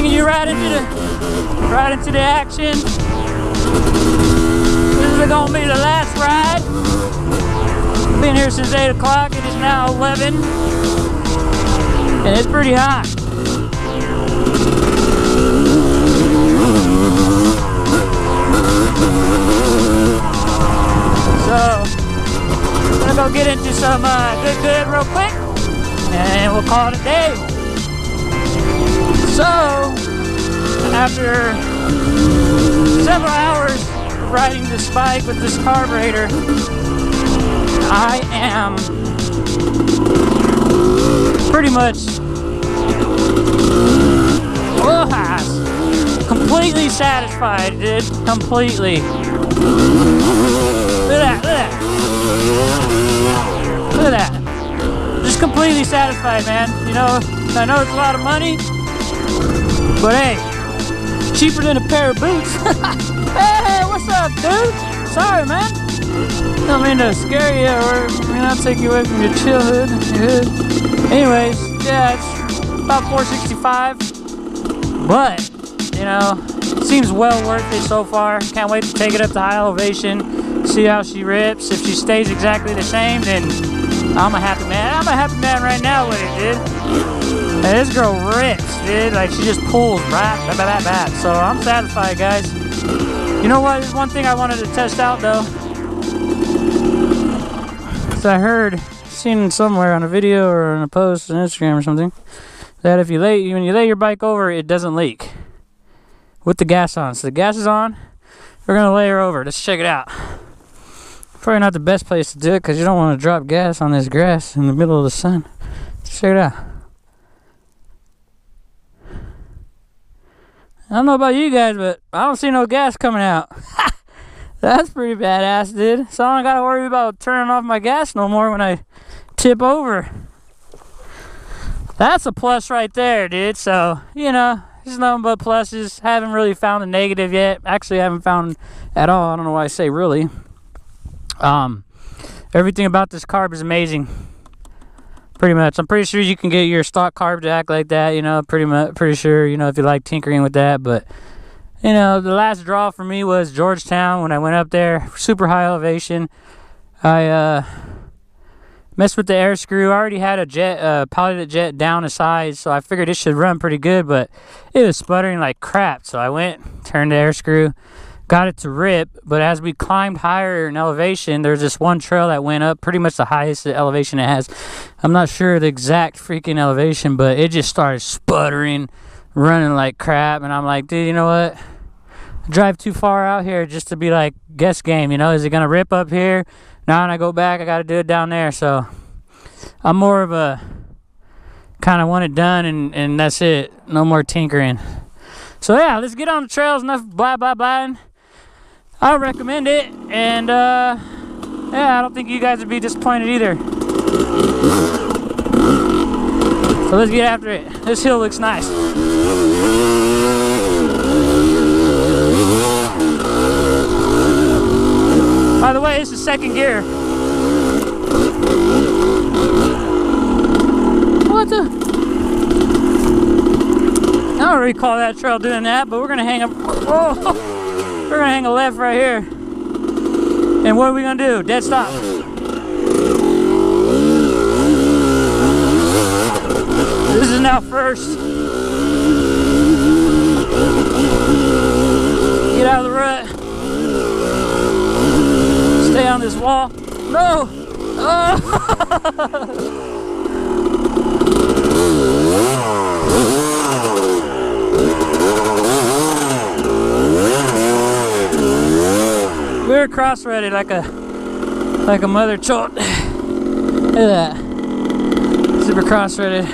bringing you right into the action. This is gonna be the last ride. Been here since 8 o'clock. It is now 11, and it's pretty hot. So, I'm gonna go get into some good real quick, and we'll call it a day. So, after several hours of riding this bike with this carburetor, I am pretty much completely satisfied, dude. Completely. Look at that, look at that. Just completely satisfied, man. You know, I know it's a lot of money, but hey, cheaper than a pair of boots. Hey, what's up, dude? Sorry, man. Don't mean to scare you or not take you away from your chill hood. Anyways, yeah, it's about $465, but you know, it seems well worth it so far. Can't wait to take it up to high elevation, see how she rips. If she stays exactly the same, then I'm a happy man. I'm a happy man right now with it, dude. And this girl rips, dude. Like, she just pulls right. So I'm satisfied, guys. You know what? There's one thing I wanted to test out, though. So I heard, seen somewhere on a video or on a post on Instagram or something, that if you when you lay your bike over, it doesn't leak with the gas on. So the gas is on. We're gonna lay her over. Let's check it out. Probably not the best place to do it because you don't want to drop gas on this grass in the middle of the sun. Let's check it out. I don't know about you guys, but I don't see no gas coming out. That's pretty badass, dude. So I don't gotta worry about turning off my gas no more when I tip over. That's a plus right there, dude. So, you know, there's nothing but pluses. Haven't really found a negative yet. Actually, I haven't found at all. I don't know why I say really. Everything about this carb is amazing. Pretty much. I'm pretty sure you can get your stock carb to act like that, you know, pretty sure, you know, if you like tinkering with that. But, you know, the last draw for me was Georgetown when I went up there. Super high elevation. I messed with the air screw. I already had a piloted jet down a size, so I figured it should run pretty good, but it was sputtering like crap. So I went, turned the air screw, got it to rip. But as we climbed higher in elevation, there's this one trail that went up, pretty much the highest elevation it has. I'm not sure the exact freaking elevation, but it just started sputtering, running like crap. And I'm like, dude, you know what? I drive too far out here just to be like guess game, you know? Is it gonna rip up here? Now when I go back, I gotta do it down there. So I'm more of a kind of want it done and that's it. No more tinkering. So yeah, let's get on the trails. Enough blah blah blah. I recommend it, and yeah, I don't think you guys would be disappointed either. So let's get after it. This hill looks nice. By the way, this is second gear. What the? I don't recall that trail doing that, but we're gonna hang up. Oh, we're gonna hang a left right here. And what are we gonna do? Dead stop. This is now first. Get out of the rut. Stay on this wall. No! Oh. We're cross-threaded like a mother chot. Look at that. Super cross-threaded.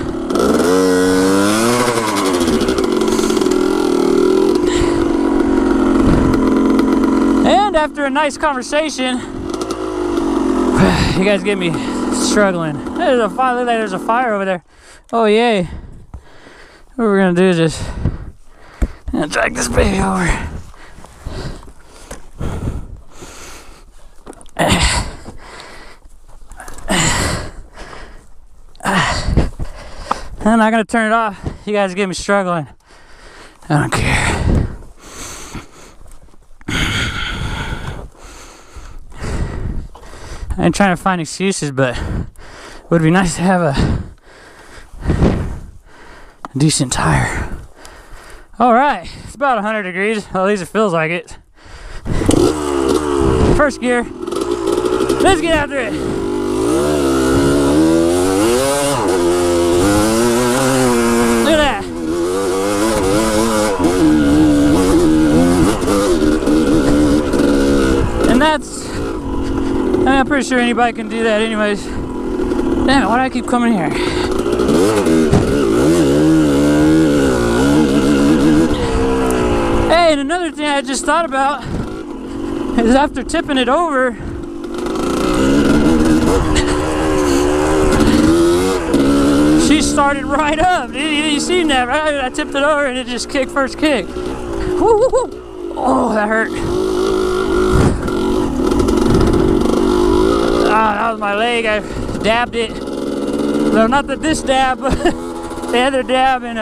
And after a nice conversation, you guys get me struggling. There's a fire. Look like there's a fire over there. Oh yay! What we're gonna do is just drag this baby over. I'm not gonna turn it off. You guys get me struggling. I don't care. I ain't trying to find excuses, but it would be nice to have a decent tire. Alright, it's about 100 degrees, at least it feels like it. First gear, let's get after it. Look at that. And that's, I'm pretty sure anybody can do that anyways. Damn it, why do I keep coming here? Hey, and another thing I just thought about is after tipping it over, she started right up. You seen that, right? I tipped it over and it just kicked first kick. Woo, woo, woo. Oh, that hurt. Ah, that was my leg. I dabbed it. No, not this dab, but the other dab, and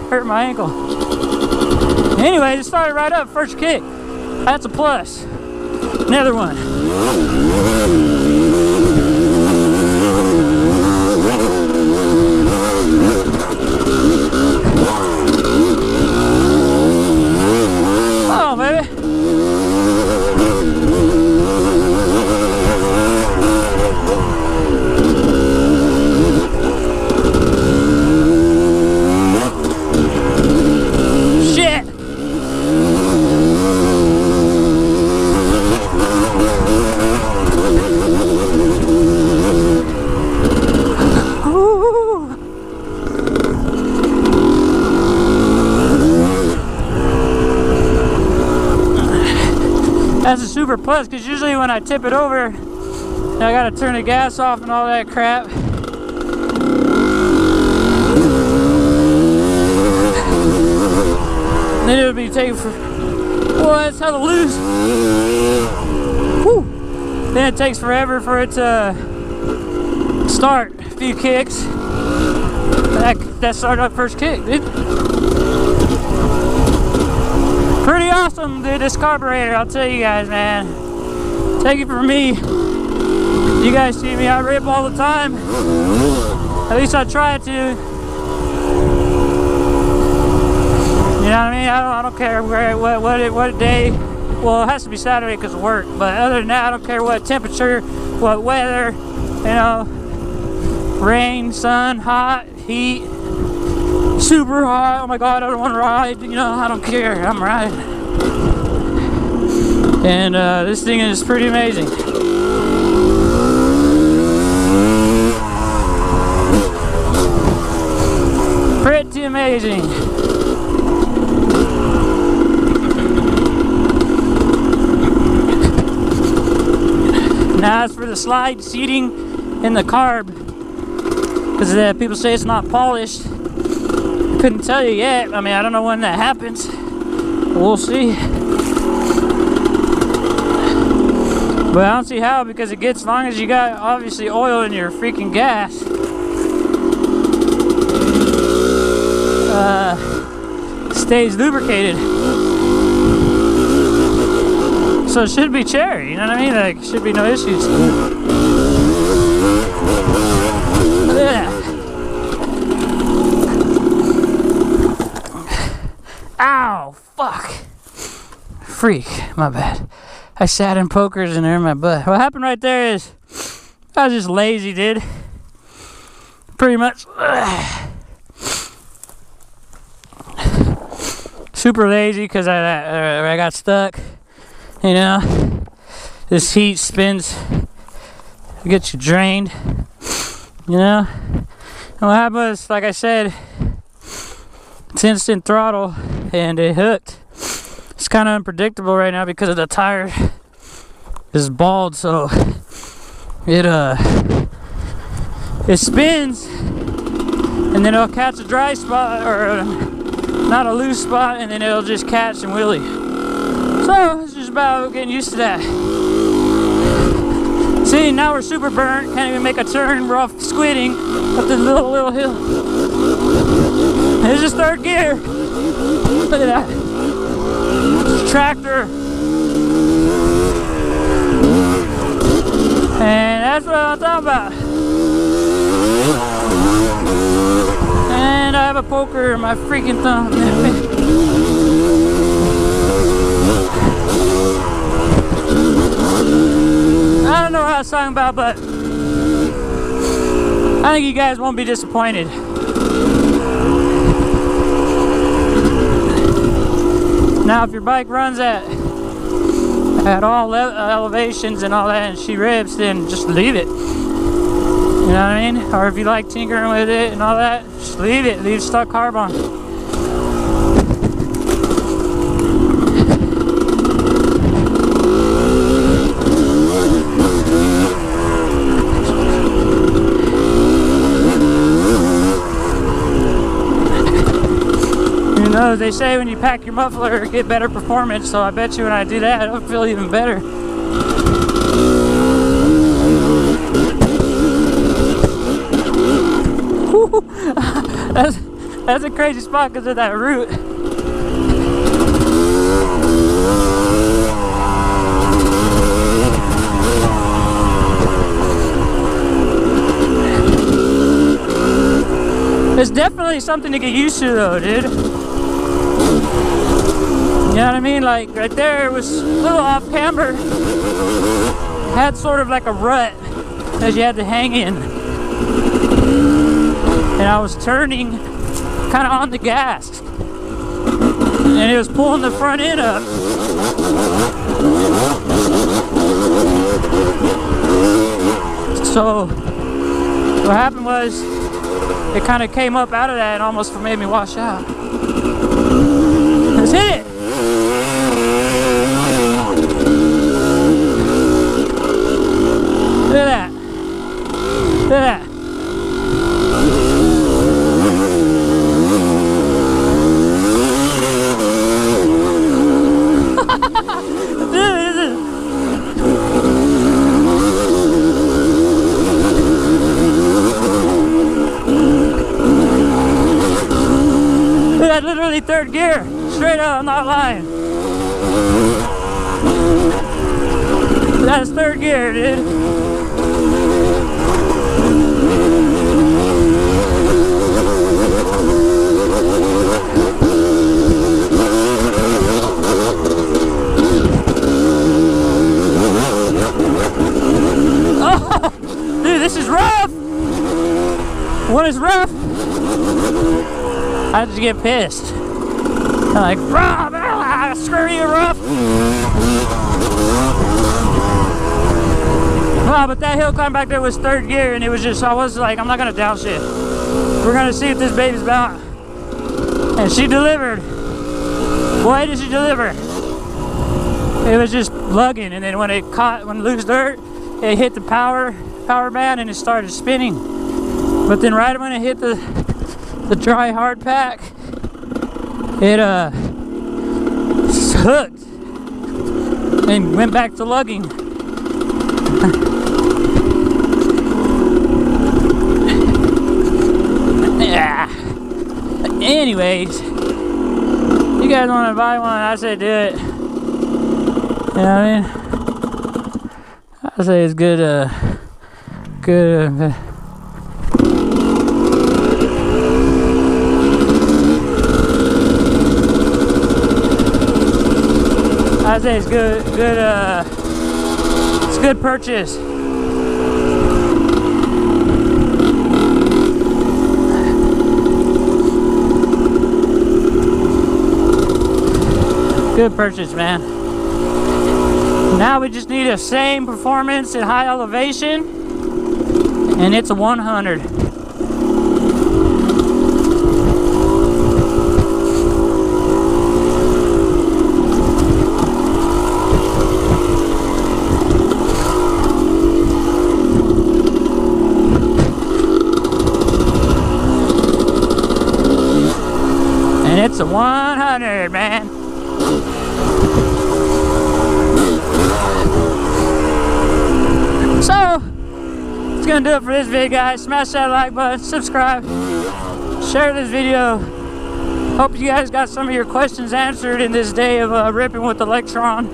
hurt my ankle. Anyway, it started right up, first kick. That's a plus. Another one. Oh, baby. That's a super plus, because usually when I tip it over, I gotta turn the gas off and all that crap. And then it would be taken for, boy, it's hella loose. Whew. Then it takes forever for it to start. A few kicks. That started up first kick, dude. Pretty awesome, dude, this carburetor, I'll tell you guys, man. Take it from me. You guys see me, I rip all the time. At least I try to. You know what I mean? I don't care what day. Well, it has to be Saturday because of work. But other than that, I don't care what temperature, what weather, you know, rain, sun, hot, heat. Super hot, oh my god, I don't want to ride, you know, I don't care, I'm riding. And this thing is pretty amazing. Pretty amazing. Now as for the slide seating in the carb, because people say it's not polished. Couldn't tell you yet. I mean, I don't know when that happens. We'll see. But I don't see how, because it gets, as long as you got obviously oil in your freaking gas, stays lubricated. So it should be cherry, you know what I mean? Like, should be no issues. Yeah. Ow, fuck. Freak, my bad. I sat in pokers and they're in my butt. What happened right there is I was just lazy, dude. Pretty much. Super lazy because I got stuck. You know, this heat spins, it gets you drained. You know, and what happened was, like I said, it's instant throttle and it hooked. It's kind of unpredictable right now because of the tire is bald, so it spins and then it'll catch a dry spot or not a loose spot, and then it'll just catch and wheelie. So it's just about getting used to that. See, now we're super burnt, can't even make a turn, we're off squidding up this little hill. Here's this third gear. Look at that. It's a tractor. And that's what I'm talking about. And I have a poker in my freaking thumb. I don't know what I was talking about, but I think you guys won't be disappointed. Now, if your bike runs at all elevations and all that, and she rips, then just leave it. You know what I mean? Or if you like tinkering with it and all that, just leave it. Leave stock carb on. You know, they say when you pack your muffler, you get better performance. So I bet you when I do that, it'll feel even better. That's a crazy spot because of that root. It's definitely something to get used to though, dude. You know what I mean? Like right there, it was a little off camber. Had sort of like a rut that you had to hang in. And I was turning kind of on the gas. And it was pulling the front end up. So what happened was it kind of came up out of that and almost made me wash out. Let's hit it! Look at that. Look at that. That's literally third gear. Straight up, I'm not lying. That's third gear, dude. Oh, dude, this is rough. When it's rough, I just get pissed. I'm like, Rob, screw you, rough. Wow, but that hill climb back there was third gear, and it was just, I was like, I'm not gonna downshift. We're gonna see what this baby's about. And she delivered. Boy, did she deliver. It was just lugging, and then when it loose dirt, it hit the power band and it started spinning. But then right when it hit the dry hard pack, it hooked and went back to lugging. Yeah. Anyways, you guys want to buy one? I say do it. You know what I mean? I say it's good. I say it's good. It's a good purchase. Good purchase, man. Now we just need the same performance at high elevation, and it's a 100. And it's a 100, man. So, that's gonna do it for this video, guys. Smash that like button, subscribe, share this video, Hope you guys got some of your questions answered in this day of ripping with the Lectron.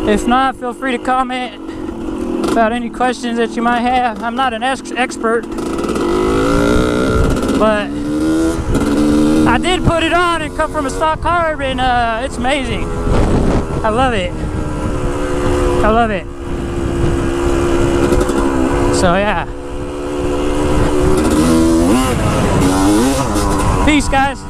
If not, feel free to comment about any questions that you might have. I'm not an expert, but I did put it on and come from a stock carb, and it's amazing. I love it. I love it. So yeah. Peace, guys.